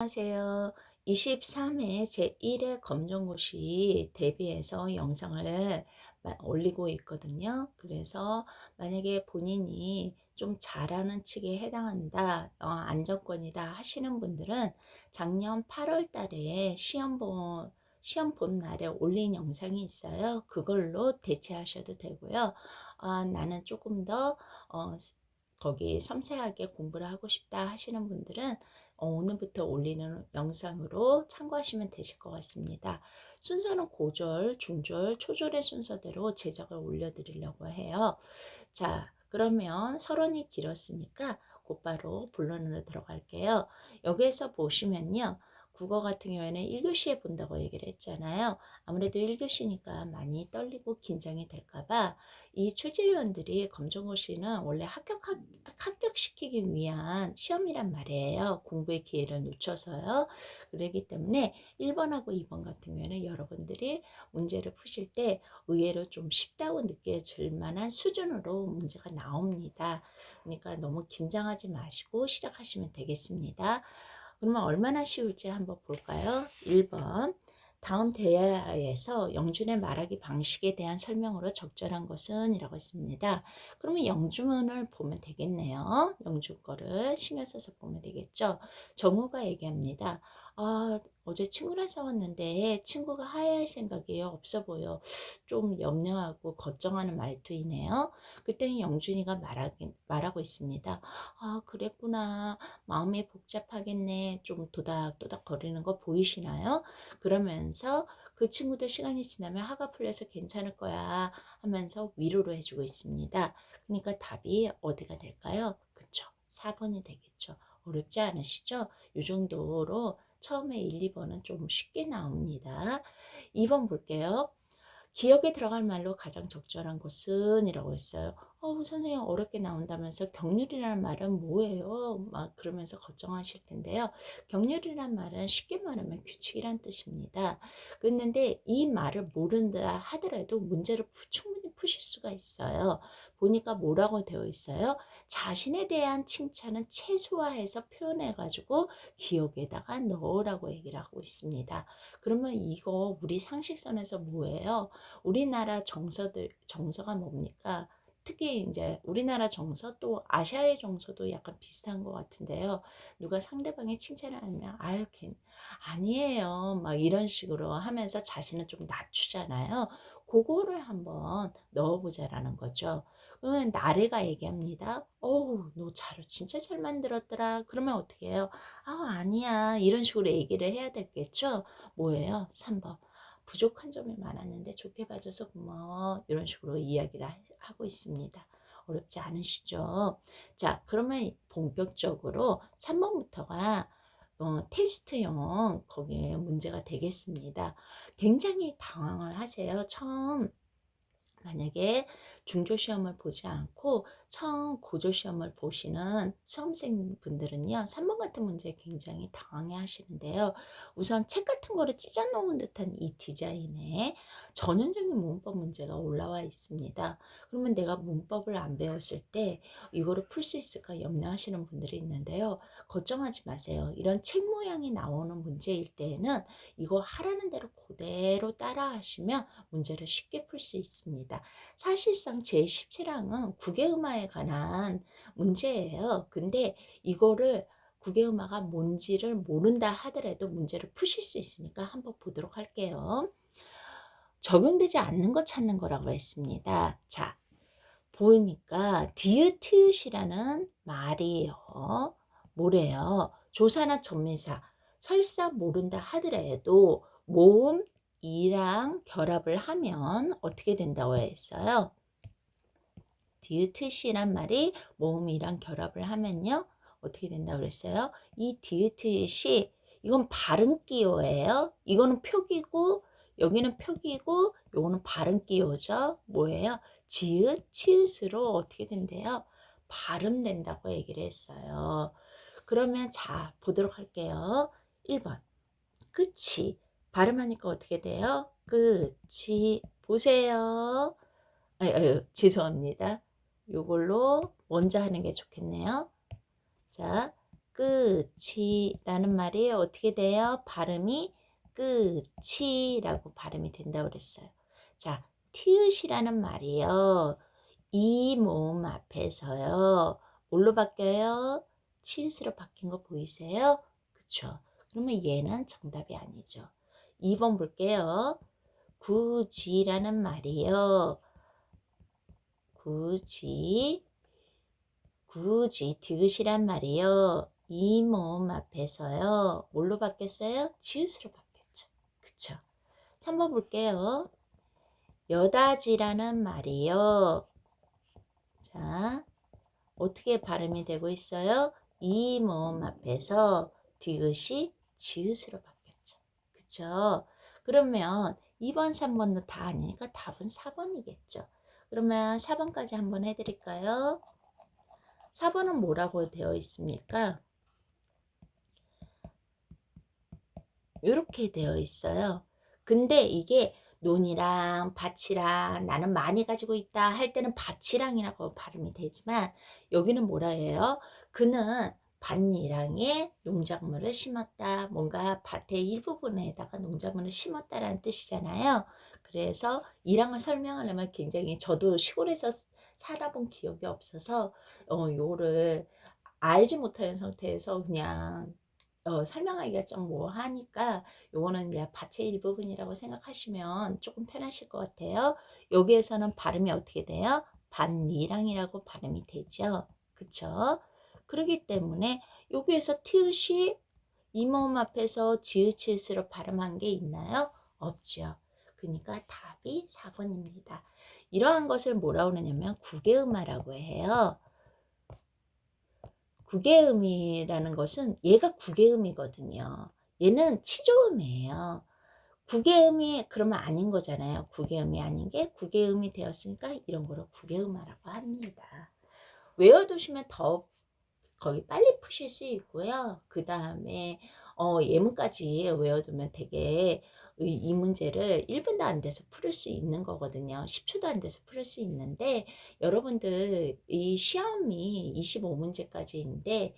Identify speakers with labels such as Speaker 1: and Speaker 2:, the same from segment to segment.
Speaker 1: 안녕하세요. 23회 제1회 검정고시 대비해서 영상을 올리고 있거든요. 그래서 만약에 본인이 좀 잘하는 측에 해당한다, 안정권이다 하시는 분들은 작년 8월 달에 시험 본 날에 올린 영상이 있어요. 그걸로 대체하셔도 되고요. 나는 조금 더 거기 섬세하게 공부를 하고 싶다 하시는 분들은 오늘부터 올리는 영상으로 참고하시면 되실 것 같습니다. 순서는 고졸, 중졸, 초졸의 순서대로 제작을 올려드리려고 해요. 자, 그러면 서론이 길었으니까 곧바로 본론으로 들어갈게요. 여기에서 보시면요. 국어 같은 경우에는 1교시에 본다고 얘기를 했잖아요. 아무래도 1교시니까 많이 떨리고 긴장이 될까봐 이 출제위원들이 검정고시는 원래 합격시키기 위한 시험이란 말이에요. 공부의 기회를 놓쳐서요. 그렇기 때문에 1번하고 2번 같은 경우에는 여러분들이 문제를 푸실 때 의외로 좀 쉽다고 느껴질 만한 수준으로 문제가 나옵니다. 그러니까 너무 긴장하지 마시고 시작하시면 되겠습니다. 그러면 얼마나 쉬울지 한번 볼까요? 1번. 다음 대화에서 영준의 말하기 방식에 대한 설명으로 적절한 것은 이라고 했습니다. 그러면 영주문을 보면 되겠네요. 영주 거를 신경 써서 보면 되겠죠. 정우가 얘기합니다. 어제 친구랑 싸웠는데 친구가 하야할 생각이 없어 보여. 좀 염려하고 걱정하는 말투이네요. 그때는 영준이가 말하고 있습니다. 그랬구나. 마음이 복잡하겠네. 좀 도닥도닥 거리는 거 보이시나요? 그러면서 그 친구도 시간이 지나면 화가 풀려서 괜찮을 거야 하면서 위로를 해주고 있습니다. 그러니까 답이 어디가 될까요? 그쵸. 4번이 되겠죠. 어렵지 않으시죠? 이 정도로 처음에 1, 2번은 좀 쉽게 나옵니다. 2번 볼게요. 기억에 들어갈 말로 가장 적절한 것은 이라고 했어요. 선생님 어렵게 나온다면서 경률이라는 말은 뭐예요? 막 그러면서 걱정하실 텐데요. 경률이란 말은 쉽게 말하면 규칙이란 뜻입니다. 그런데 이 말을 모른다 하더라도 문제를 충분히 푸실 수가 있어요. 보니까 뭐라고 되어 있어요? 자신에 대한 칭찬은 최소화해서 표현해가지고 기억에다가 넣으라고 얘기를 하고 있습니다. 그러면 이거 우리 상식선에서 뭐예요? 우리나라 정서가 뭡니까? 특히 이제 우리나라 정서 또 아시아의 정서도 약간 비슷한 것 같은데요. 누가 상대방의 칭찬을 하면 아니에요 막 이런 식으로 하면서 자신을 좀 낮추잖아요. 그거를 한번 넣어보자라는 거죠. 그러면 나래가 얘기합니다. 어우 너 자료 진짜 잘 만들었더라. 그러면 어떻게 해요? 아니야 이런 식으로 얘기를 해야 되겠죠. 뭐예요? 3번. 부족한 점이 많았는데 좋게 봐줘서 고마워. 이런 식으로 이야기를 하고 있습니다. 어렵지 않으시죠? 자, 그러면 본격적으로 3번부터가 테스트용 거기에 문제가 되겠습니다. 굉장히 당황을 하세요. 처음 만약에 중조시험을 보지 않고 처음 고조시험을 보시는 수험생분들은요. 3번 같은 문제에 굉장히 당황해 하시는데요. 우선 책 같은 거를 찢어 놓은 듯한 이 디자인에 전형적인 문법 문제가 올라와 있습니다. 그러면 내가 문법을 안 배웠을 때 이거를 풀 수 있을까 염려하시는 분들이 있는데요. 걱정하지 마세요. 이런 책 모양이 나오는 문제일 때에는 이거 하라는 대로 그대로 따라 하시면 문제를 쉽게 풀 수 있습니다. 사실상 제17항은 국외음화에 관한 문제예요. 근데 이거를 국외음화가 뭔지를 모른다 하더라도 문제를 푸실 수 있으니까 한번 보도록 할게요. 적용되지 않는 거 찾는 거라고 했습니다. 자, 보니까 디귿이라는 말이요. 뭐래요? 조사나 전미사 설사 모른다 하더라도 모음 이랑 결합을 하면 어떻게 된다고 했어요? 디귿이란 말이 모음이랑 결합을 하면요. 어떻게 된다고 그랬어요? 이 디귿이 이건 발음 기호예요. 이거는 표기고 여기는 표기고 요거는 발음 기호죠. 뭐예요? 지읒, 치읓으로 어떻게 된대요? 발음된다고 얘기를 했어요. 그러면 자, 보도록 할게요. 1번. 끝이 발음하니까 어떻게 돼요? 끝이 보세요. 죄송합니다. 요걸로 먼저 하는 게 좋겠네요. 자, 끝이라는 말이 어떻게 돼요? 발음이 끝이라고 발음이 된다고 그랬어요. 자, 티읕이라는 말이요. 이 모음 앞에서요. 뭘로 바뀌어요? 치읓으로 바뀐 거 보이세요? 그쵸? 그러면 얘는 정답이 아니죠. 2번 볼게요. 굳이라는 말이요. 굳이 디귿이란 말이요. 이 모음 앞에서요. 뭘로 바뀌었어요? 지읒으로 바뀌었죠. 그쵸? 3번 볼게요. 여다지라는 말이요. 자, 어떻게 발음이 되고 있어요? 이 모음 앞에서 디귿이 지읒으로 바뀌었죠. 그쵸? 그러면 2번, 3번도 다 아니니까 답은 4번이겠죠. 그러면 4번까지 한번 해드릴까요? 4번은 뭐라고 되어 있습니까? 이렇게 되어 있어요. 근데 이게 논이랑 밭이랑 나는 많이 가지고 있다 할 때는 밭이랑이라고 발음이 되지만 여기는 뭐라 해요? 그는 밭이랑에 농작물을 심었다. 뭔가 밭의 일부분에다가 농작물을 심었다라는 뜻이잖아요. 그래서 이랑을 설명하려면 굉장히 저도 시골에서 살아본 기억이 없어서 요거를 알지 못하는 상태에서 그냥 설명하기가 좀 뭐하니까 요거는 이제 밭의 일부분이라고 생각하시면 조금 편하실 것 같아요. 여기에서는 발음이 어떻게 돼요? 밭니랑이라고 발음이 되죠. 그쵸? 그렇기 때문에 여기에서 티읕이 이모음 앞에서 지읒으로 발음한 게 있나요? 없죠. 그러니까 답이 4번입니다. 이러한 것을 뭐라고 그러냐면 국외음화라고 해요. 국외음이라는 것은 얘가 국외음이거든요. 얘는 치조음이에요. 국외음이 그러면 아닌 거잖아요. 국외음이 아닌 게 국외음이 되었으니까 이런 거를 국외음화라고 합니다. 외워두시면 더 거기 빨리 푸실 수 있고요. 그 다음에 예문까지 외워두면 되게 이 문제를 1분도 안 돼서 풀을 수 있는 거거든요. 10초도 안 돼서 풀을 수 있는데 여러분들 이 시험이 25문제까지인데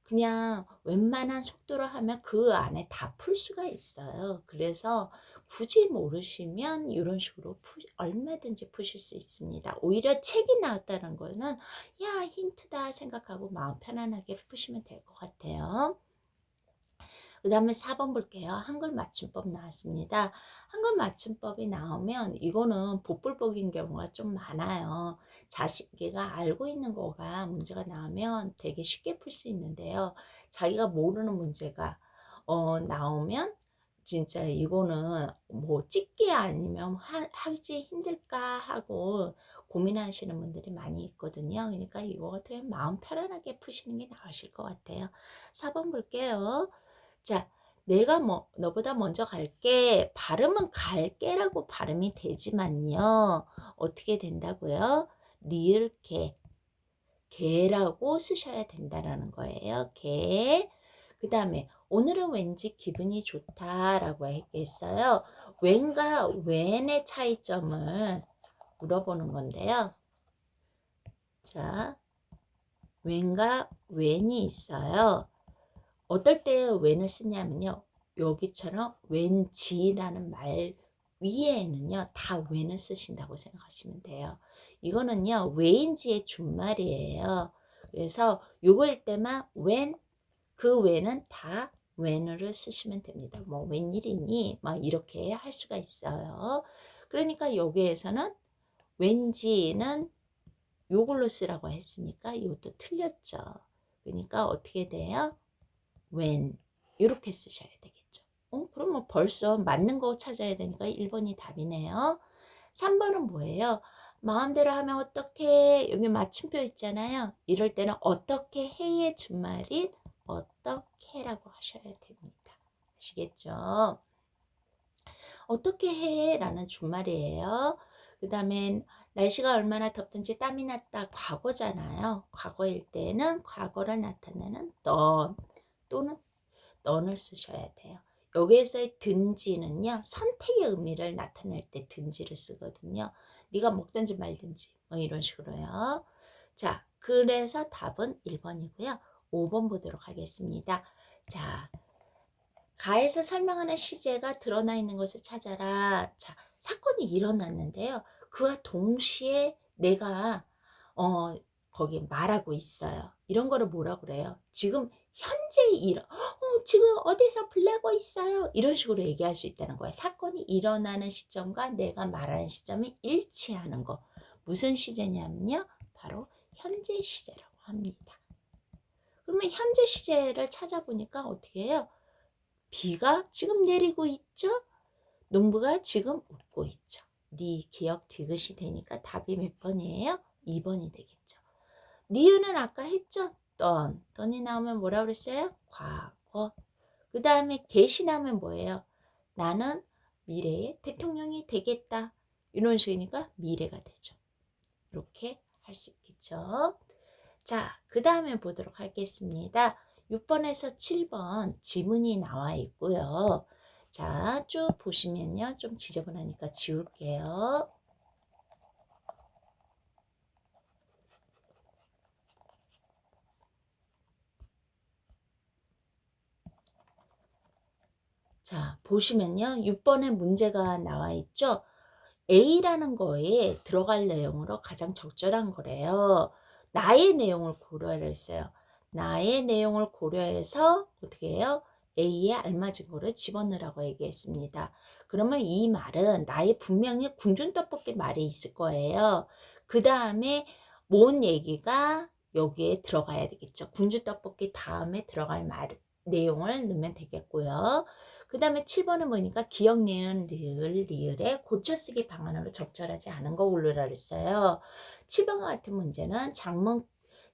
Speaker 1: 그냥 웬만한 속도로 하면 그 안에 다 풀 수가 있어요. 그래서 굳이 모르시면 이런 식으로 얼마든지 푸실 수 있습니다. 오히려 책이 나왔다는 거는 야 힌트다 생각하고 마음 편안하게 푸시면 될 것 같아요. 그 다음에 4번 볼게요. 한글 맞춤법 나왔습니다. 한글 맞춤법이 나오면 이거는 복불복인 경우가 좀 많아요. 자기가 알고 있는 거가 문제가 나오면 되게 쉽게 풀 수 있는데요. 자기가 모르는 문제가 나오면 진짜 이거는 뭐 찍기 아니면 하기 힘들까 하고 고민하시는 분들이 많이 있거든요. 그러니까 이거 같으면 마음 편안하게 푸시는 게 나으실 것 같아요. 4번 볼게요. 자, 내가 너보다 먼저 갈게. 발음은 갈게라고 발음이 되지만요. 어떻게 된다고요? 리을 개. 개라고 쓰셔야 된다라는 거예요. 개. 그 다음에 오늘은 왠지 기분이 좋다라고 했겠어요. 왠과 웬의 차이점을 물어보는 건데요. 자, 웬과 웬이 있어요. 어떨 때 웬을 쓰냐면요. 여기처럼 왠지라는 말 위에는요. 다 웬을 쓰신다고 생각하시면 돼요. 이거는요. 왜인지의 준말이에요. 그래서 요거일 때만 웬, 그 웬은 다 웬으로 쓰시면 됩니다. 뭐 웬일이니? 막 이렇게 할 수가 있어요. 그러니까 여기에서는 왠지는 요걸로 쓰라고 했으니까 이것도 틀렸죠. 그러니까 어떻게 돼요? when 이렇게 쓰셔야 되겠죠. 그러면 벌써 맞는 거 찾아야 되니까 1번이 답이네요. 3번은 뭐예요? 마음대로 하면 어떻게 여기 마침표 있잖아요. 이럴 때는 어떻게 해의 준말인 어떻게라고 하셔야 됩니다. 아시겠죠? 어떻게 해? 라는 준말이에요. 그 다음에 날씨가 얼마나 덥든지 땀이 났다. 과거잖아요. 과거일 때는 과거를 나타내는 넌 또는 넌을 쓰셔야 돼요. 여기에서의 든지는요. 선택의 의미를 나타낼 때 든지를 쓰거든요. 네가 먹든지 말든지 뭐 이런 식으로요. 자, 그래서 답은 1번이고요. 5번 보도록 하겠습니다. 자, 가에서 설명하는 시제가 드러나 있는 것을 찾아라. 자, 사건이 일어났는데요. 그와 동시에 내가 거기 말하고 있어요. 이런 거를 뭐라고 그래요? 지금 현재 지금 어디서 불나고 있어요. 이런 식으로 얘기할 수 있다는 거예요. 사건이 일어나는 시점과 내가 말하는 시점이 일치하는 거. 무슨 시제냐면요. 바로 현재 시제라고 합니다. 그러면 현재 시제를 찾아보니까 어떻게 해요? 비가 지금 내리고 있죠? 농부가 지금 웃고 있죠. 니 기억 디귿이 되니까 답이 몇 번이에요? 2번이 되겠죠. 니은은 아까 했죠? 던이 나오면 뭐라 그랬어요? 과거. 그 다음에 get이 나오면 뭐예요? 나는 미래의 대통령이 되겠다. 이런 식이니까 미래가 되죠. 이렇게 할 수 있겠죠. 자, 그 다음에 보도록 하겠습니다. 6번에서 7번 지문이 나와 있고요. 자, 쭉 보시면요. 좀 지저분하니까 지울게요. 자, 보시면요. 6번에 문제가 나와 있죠. A라는 거에 들어갈 내용으로 가장 적절한 거래요. 나의 내용을 고려하려 했어요. 나의 내용을 고려해서 어떻게 해요? A에 알맞은 거를 집어넣으라고 얘기했습니다. 그러면 이 말은 나의 분명히 궁중떡볶이 말이 있을 거예요. 그 다음에 뭔 얘기가 여기에 들어가야 되겠죠. 궁중떡볶이 다음에 들어갈 내용을 넣으면 되겠고요. 그 다음에 7번은 뭐니까 기억, 니은, 리을에 고쳐쓰기 방안으로 적절하지 않은 거 고르라 그랬어요. 7번과 같은 문제는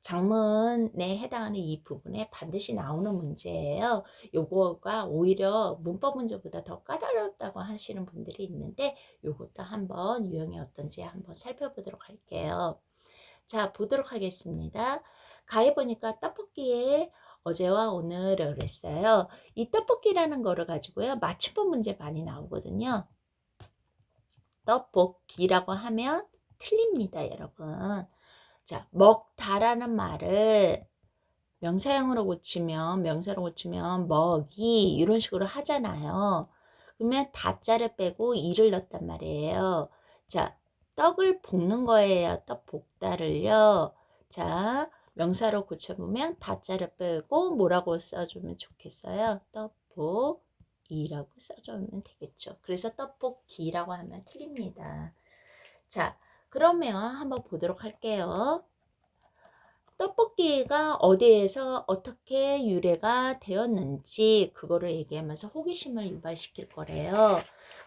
Speaker 1: 장문에 해당하는 이 부분에 반드시 나오는 문제예요. 요거가 오히려 문법 문제보다 더 까다롭다고 하시는 분들이 있는데 요것도 한번 유형이 어떤지 한번 살펴보도록 할게요. 자, 보도록 하겠습니다. 가해 보니까 떡볶이에 어제와 오늘을 그랬어요. 이 떡볶이라는 거를 가지고요. 맞춤법 문제 많이 나오거든요. 떡볶이라고 하면 틀립니다, 여러분. 자, 먹다라는 말을 명사형으로 명사로 고치면 먹이 이런 식으로 하잖아요. 그러면 다자를 빼고 이를 넣었단 말이에요. 자, 떡을 볶는 거예요. 떡 볶다를요. 자, 명사로 고쳐보면 다자를 빼고 뭐라고 써주면 좋겠어요? 떡볶이라고 써주면 되겠죠. 그래서 떡볶이라고 하면 틀립니다. 자, 그러면 한번 보도록 할게요. 떡볶이가 어디에서 어떻게 유래가 되었는지 그거를 얘기하면서 호기심을 유발시킬 거래요.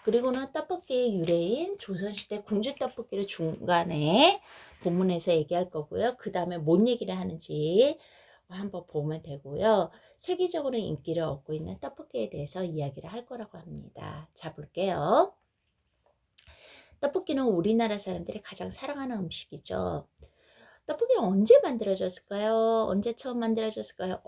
Speaker 1: 그리고는 떡볶이의 유래인 조선시대 궁주떡볶이를 중간에 본문에서 얘기할 거고요. 그 다음에 뭔 얘기를 하는지 한번 보면 되고요. 세계적으로 인기를 얻고 있는 떡볶이에 대해서 이야기를 할 거라고 합니다. 자, 볼게요. 떡볶이는 우리나라 사람들이 가장 사랑하는 음식이죠. 떡볶이는 언제 만들어졌을까요? 언제 처음 만들어졌을까요?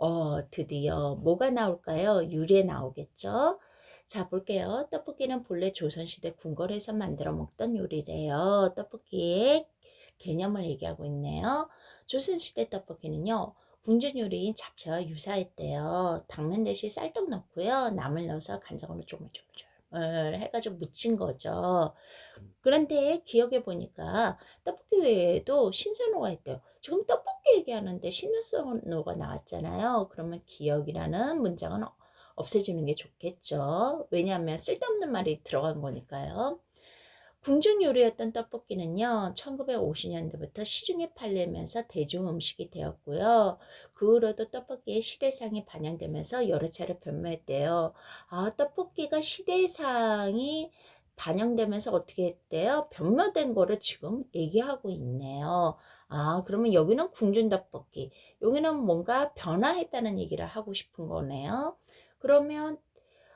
Speaker 1: 드디어 뭐가 나올까요? 유래 나오겠죠? 자, 볼게요. 떡볶이는 본래 조선시대 궁궐에서 만들어 먹던 요리래요. 떡볶이의 개념을 얘기하고 있네요. 조선시대 떡볶이는요. 궁전 요리인 잡채와 유사했대요. 당면 대신 쌀떡 넣고요. 나물 넣어서 간장으로 조물조물 해가지고 무친 거죠. 그런데 기억해 보니까 떡볶이 외에도 신선호가 있대요. 지금 떡볶이 얘기하는데 신선호가 나왔잖아요. 그러면 기억이라는 문장은 없애주는 게 좋겠죠. 왜냐하면 쓸데없는 말이 들어간 거니까요. 궁중 요리였던 떡볶이는요, 1950년대부터 시중에 팔리면서 대중 음식이 되었고요. 그 후로도 떡볶이의 시대상이 반영되면서 여러 차례 변모했대요. 아, 떡볶이가 시대상이 반영되면서 어떻게 했대요? 변모된 거를 지금 얘기하고 있네요. 아, 그러면 여기는 궁중 떡볶이, 여기는 뭔가 변화했다는 얘기를 하고 싶은 거네요. 그러면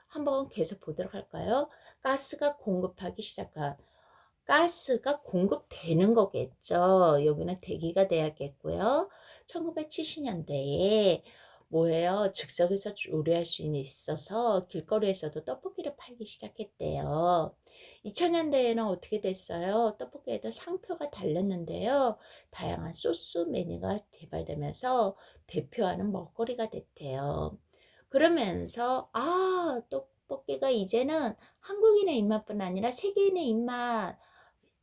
Speaker 1: 한번 계속 보도록 할까요? 가스가 공급하기 시작한 가스가 공급되는 거겠죠. 여기는 대기가 돼야겠고요. 1970년대에 뭐예요? 즉석에서 요리할 수 있어서 길거리에서도 떡볶이를 팔기 시작했대요. 2000년대에는 어떻게 됐어요? 떡볶이에도 상표가 달렸는데요. 다양한 소스 메뉴가 개발되면서 대표하는 먹거리가 됐대요. 그러면서 떡볶이가 이제는 한국인의 입맛뿐 아니라 세계인의 입맛.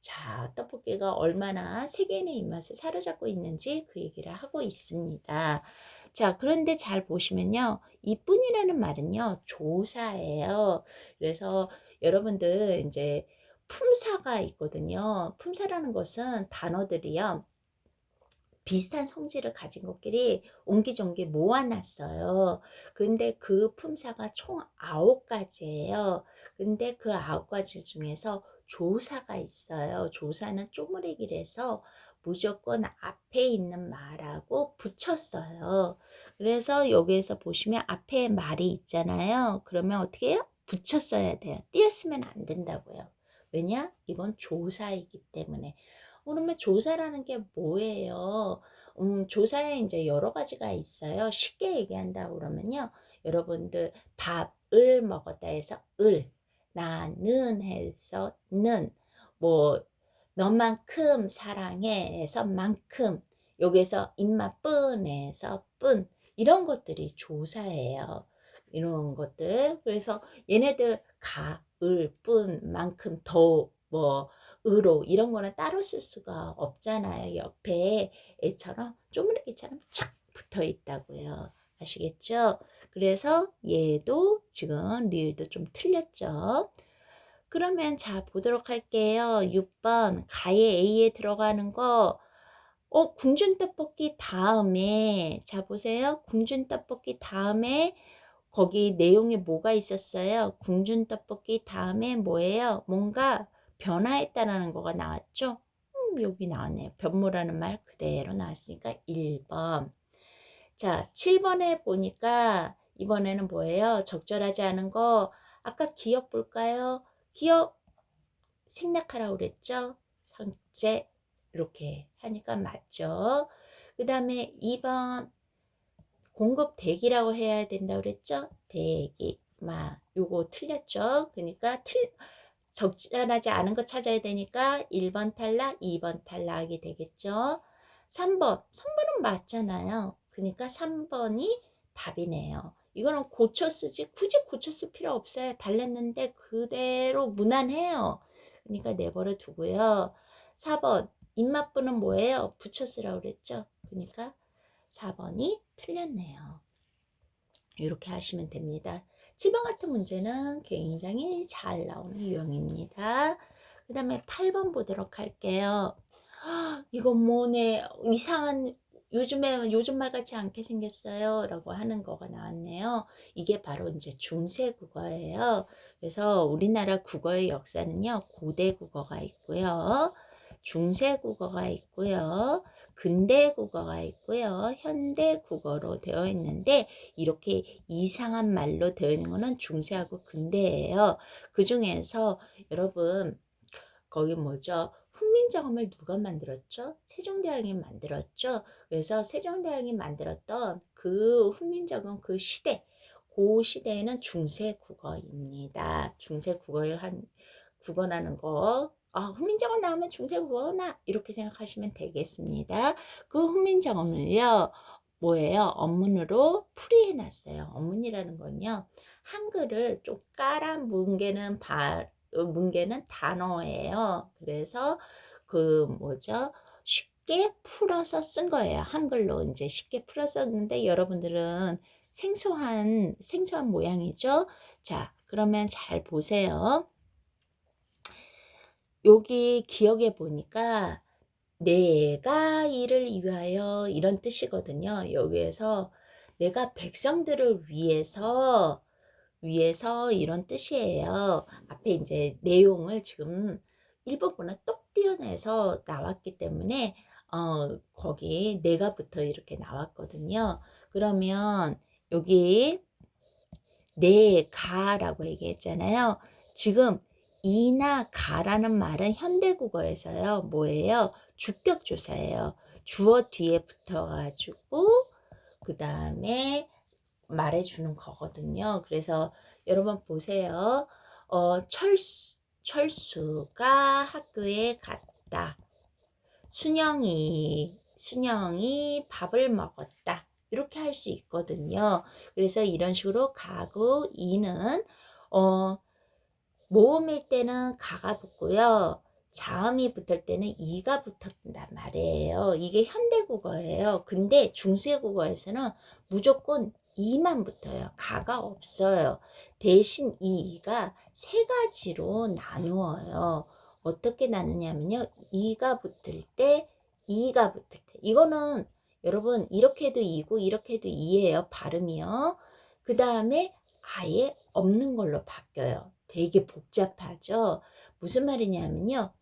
Speaker 1: 자, 떡볶이가 얼마나 세계인의 입맛을 사로잡고 있는지 그 얘기를 하고 있습니다. 자, 그런데 잘 보시면요. 이뿐이라는 말은요, 조사예요. 그래서 여러분들 이제 품사가 있거든요. 품사라는 것은 단어들이요. 비슷한 성질을 가진 것끼리 옹기종기 모아놨어요. 근데 그 품사가 총 9가지예요. 근데 그 9가지 중에서 조사가 있어요. 조사는 쪼무레기를 해서 무조건 앞에 있는 말하고 붙였어요. 그래서 여기에서 보시면 앞에 말이 있잖아요. 그러면 어떻게 해요? 붙였어야 돼요. 띄었으면 안 된다고요. 왜냐? 이건 조사이기 때문에. 그러면 조사라는 게 뭐예요? 조사에 이제 여러 가지가 있어요. 쉽게 얘기한다 그러면요. 여러분들 밥을 먹었다 해서 나는 해서 뭐 너만큼 사랑해 해서 만큼, 여기서 입맛뿐 해서 이런 것들이 조사예요. 이런 것들. 그래서 얘네들 뿐 만큼 더 으로 이런 거는 따로 쓸 수가 없잖아요. 옆에 애처럼 쪼무레기처럼 착 붙어 있다고요. 아시겠죠? 그래서 얘도 지금 리을도 좀 틀렸죠. 그러면 자 보도록 할게요. 6번 가에 A에 들어가는 거 궁준떡볶이 다음에 자 보세요. 궁준떡볶이 다음에 거기 내용에 뭐가 있었어요? 궁준떡볶이 다음에 뭐예요? 뭔가 변화했다라는 거가 나왔죠? 여기 나왔네요. 변모라는 말 그대로 나왔으니까 1번. 자, 7번에 보니까 이번에는 뭐예요? 적절하지 않은 거. 아까 기억 볼까요? 기억 생략하라고 그랬죠? 성제 이렇게 하니까 맞죠? 그 다음에 2번 공급 대기라고 해야 된다고 그랬죠? 대기. 요거 틀렸죠? 그러니까 적절하지 않은 거 찾아야 되니까 1번 탈락, 2번 탈락이 되겠죠? 3번은 맞잖아요. 그러니까 3번이 답이네요. 이거는 고쳐 쓰지 굳이 고쳐 쓸 필요 없어요. 달랬는데 그대로 무난해요. 그러니까 내버려 두고요. 4번 입맛부는 뭐예요? 붙여 쓰라고 그랬죠? 그러니까 4번이 틀렸네요. 이렇게 하시면 됩니다. 7번 같은 문제는 굉장히 잘 나오는 유형입니다. 그 다음에 8번 보도록 할게요. 이건 뭐네, 이상한, 요즘 말 같지 않게 생겼어요 라고 하는 거가 나왔네요. 이게 바로 이제 중세 국어예요. 그래서 우리나라 국어의 역사는요, 고대 국어가 있고요, 중세 국어가 있고요, 근대 국어가 있고요, 현대 국어로 되어 있는데, 이렇게 이상한 말로 되어 있는 거는 중세하고 근대예요. 그 중에서 여러분 거기 뭐죠? 훈민정음을 누가 만들었죠? 세종대왕이 만들었죠. 그래서 세종대왕이 만들었던 그 훈민정음 그 시대, 그 시대에는 중세 국어입니다. 중세 국어를 국어라는 거, 훈민정음 나오면 중세 국어나 이렇게 생각하시면 되겠습니다. 그 훈민정음을요, 뭐예요? 언문으로 풀이해 놨어요. 언문이라는 건요, 한글을 좀 깔아 뭉개는 단어예요. 그래서 그 뭐죠? 쉽게 풀어서 쓴 거예요. 한글로 이제 쉽게 풀어서 썼는데 여러분들은 생소한 모양이죠. 자, 그러면 잘 보세요. 여기 기억해 보니까 내가 이를 위하여 이런 뜻이거든요. 여기에서 내가 백성들을 위해서 이런 뜻이에요. 앞에 이제 내용을 지금 일부분을 똑 떼어내서 나왔기 때문에 거기 내가부터 이렇게 나왔거든요. 그러면 여기 내가라고 얘기했잖아요. 지금 이나 가라는 말은 현대국어에서요. 뭐예요? 주격조사예요. 주어 뒤에 붙어가지고 그 다음에 말해주는 거거든요. 그래서 여러분 보세요. 철수가 학교에 갔다. 순영이 밥을 먹었다. 이렇게 할 수 있거든요. 그래서 이런 식으로 가구 이는 모음일 때는 가가 붙고요. 자음이 붙을 때는 이가 붙었단 말이에요. 이게 현대국어예요. 근데 중세국어에서는 무조건 이만 붙어요. 가가 없어요. 대신 이 이가 세 가지로 나누어요. 어떻게 나누냐면요. 이가 붙을 때, 이가 붙을 때. 이거는 여러분 이렇게 해도 이고 이렇게 해도 이예요. 발음이요. 그 다음에 아예 없는 걸로 바뀌어요. 되게 복잡하죠. 무슨 말이냐면요.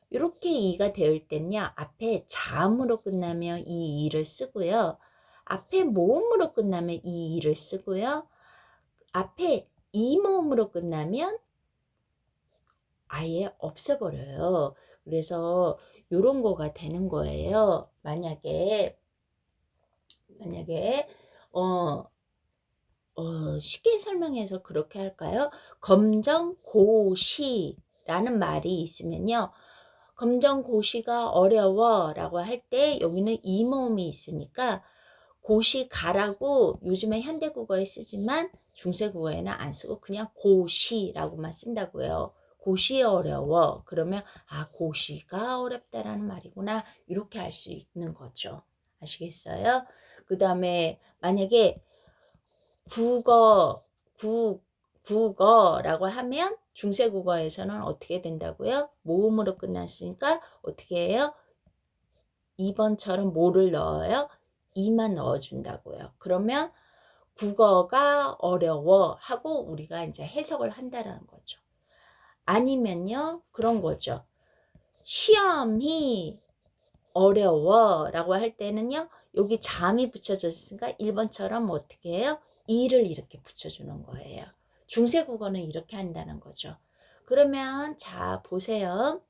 Speaker 1: 이렇게 이가 되을 때는요. 앞에 자음으로 끝나면 이 이를 쓰고요. 앞에 모음으로 끝나면 이 이를 쓰고요. 앞에 이 모음으로 끝나면 아예 없애버려요. 그래서 요런 거가 되는 거예요. 만약에 어 쉽게 설명해서 그렇게 할까요? 검정고시라는 말이 있으면요. 검정고시가 어려워 라고 할 때 여기는 이모음이 있으니까 고시가라고 요즘에 현대국어에 쓰지만 중세국어에는 안 쓰고 그냥 고시라고만 쓴다고요. 고시 어려워. 그러면 아 고시가 어렵다라는 말이구나. 이렇게 할 수 있는 거죠. 아시겠어요? 그 다음에 만약에 국어, 국어라고 하면 중세국어에서는 어떻게 된다고요? 모음으로 끝났으니까 어떻게 해요? 2번처럼 뭐를 넣어요? 이만 넣어준다고요. 그러면 국어가 어려워 하고 우리가 이제 해석을 한다라는 거죠. 아니면요, 그런 거죠. 시험이 어려워 라고 할 때는요, 여기 잠이 붙여져 있으니까 1번처럼 어떻게 해요? 이를 이렇게 붙여주는 거예요. 중세국어는 이렇게 한다는 거죠. 그러면 자 보세요.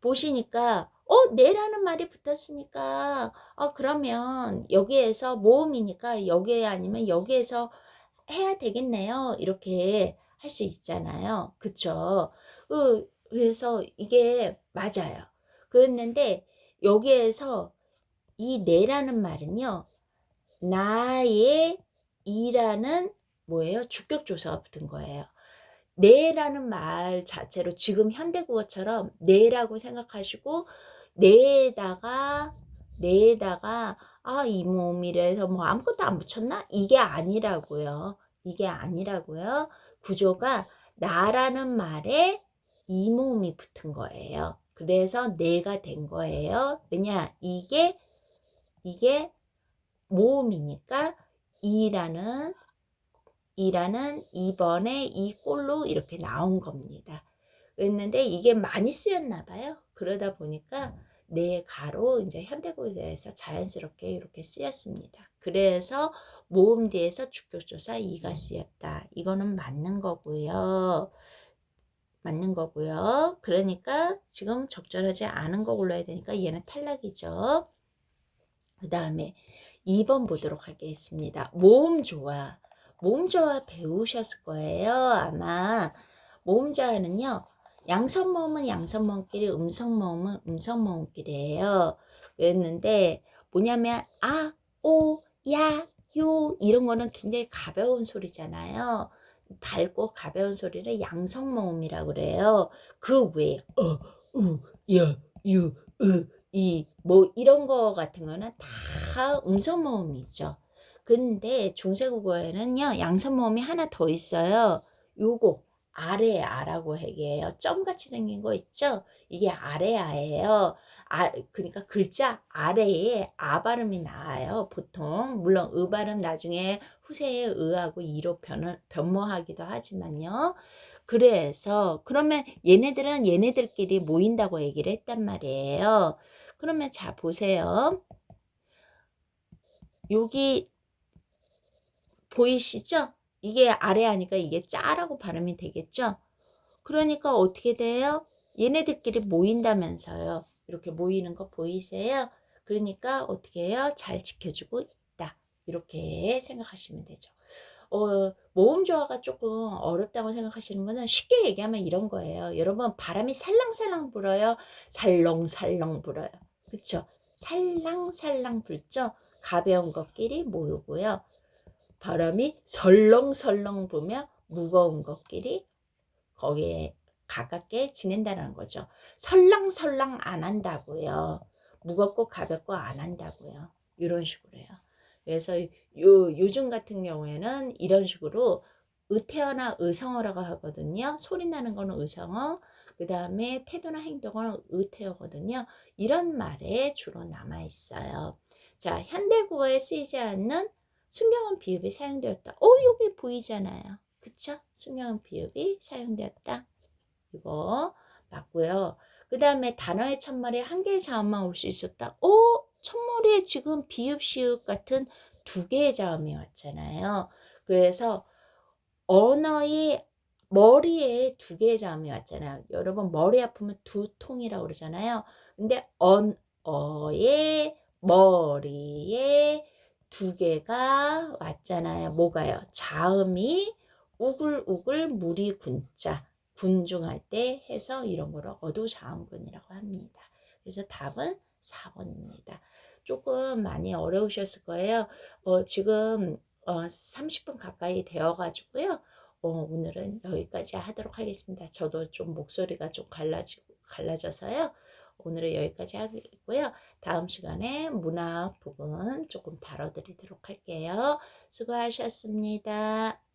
Speaker 1: 보시니까 내라는 말이 붙었으니까 그러면 여기에서 모음이니까 여기에 아니면 여기에서 해야 되겠네요. 이렇게 할 수 있잖아요. 그쵸? 그래서 이게 맞아요. 그랬는데 여기에서 이 내라는 말은요. 나의 이라는 뭐예요? 주격조사가 붙은 거예요. 내라는 말 자체로 지금 현대국어처럼 내라고 생각하시고 내에다가 이 몸이래서 뭐 아무것도 안 붙였나? 이게 아니라고요. 이게 아니라고요. 구조가 나라는 말에 이 몸이 붙은 거예요. 그래서 내가 된 거예요. 왜냐? 이게 모음이니까 이라는 2번에 이 꼴로 이렇게 나온 겁니다. 그랬는데 이게 많이 쓰였나 봐요. 그러다 보니까 네 가로 이제 현대국어에서 자연스럽게 이렇게 쓰였습니다. 그래서 모음 뒤에서 주격조사 이가 쓰였다. 이거는 맞는 거고요. 맞는 거고요. 그러니까 지금 적절하지 않은 거 골라야 되니까 얘는 탈락이죠. 그 다음에 2번 보도록 하겠습니다. 모음조화. 모음조화 배우셨을 거예요. 아마 모음조화는요. 양성모음은 양성모음끼리, 음성모음은 음성모음끼리예요. 그랬는데 뭐냐면 아, 오, 야, 요 이런 거는 굉장히 가벼운 소리잖아요. 밝고 가벼운 소리를 양성모음이라고 그래요. 그 외에 우, 야, 유, 이, 뭐 이런 거 같은 거는 다 음성모음이죠. 근데 중세국어에는요, 양성모음이 하나 더 있어요. 요거 아래 아라고 얘기해요. 점같이 생긴 거 있죠? 이게 아래 아예요. 그러니까 글자 아래에 아 발음이 나와요. 보통 물론 으 발음 나중에 후세에 으하고 이로 변모하기도 하지만요. 그래서 그러면 얘네들은 얘네들끼리 모인다고 얘기를 했단 말이에요. 그러면 자 보세요. 여기 보이시죠? 이게 아래 하니까 이게 짜라고 발음이 되겠죠? 그러니까 어떻게 돼요? 얘네들끼리 모인다면서요. 이렇게 모이는 거 보이세요? 그러니까 어떻게 해요? 잘 지켜주고 있다. 이렇게 생각하시면 되죠. 모음 조화가 조금 어렵다고 생각하시는 분은 쉽게 얘기하면 이런 거예요. 여러분 바람이 살랑살랑 불어요? 살렁살렁 불어요? 그쵸? 살랑살랑 불죠? 가벼운 것끼리 모으고요. 바람이 설렁설렁 불면 무거운 것끼리 거기에 가깝게 지낸다는 거죠. 설랑설랑 안 한다고요. 무겁고 가볍고 안 한다고요. 이런 식으로요. 그래서 요즘 같은 경우에는 이런 식으로 의태어나 의성어라고 하거든요. 소리 나는 거는 의성어, 그 다음에 태도나 행동은 의태어거든요. 이런 말에 주로 남아 있어요. 자, 현대국어에 쓰이지 않는 순경은 비읍이 사용되었다. 여기 보이잖아요. 그쵸? 순경은 비읍이 사용되었다. 이거 맞고요. 그 다음에 단어의 첫머리에 한 개의 자음만 올 수 있었다. 첫머리에 지금 비읍, 시읍 같은 두 개의 자음이 왔잖아요. 그래서 언어의 머리에 두 개의 자음이 왔잖아요. 여러분 머리 아프면 두통이라고 그러잖아요. 근데 언어의 머리에 두 개가 왔잖아요. 뭐가요? 자음이 우글우글 물이 군자 군중할 때 해서 이런 거를 어두자음군이라고 합니다. 그래서 답은 4번입니다. 조금 많이 어려우셨을 거예요. 지금 30분 가까이 되어 가지고요. 오늘은 여기까지 하도록 하겠습니다. 저도 좀 목소리가 좀 갈라져서요. 오늘은 여기까지 하겠고요. 다음 시간에 문학 부분 조금 다뤄드리도록 할게요. 수고하셨습니다.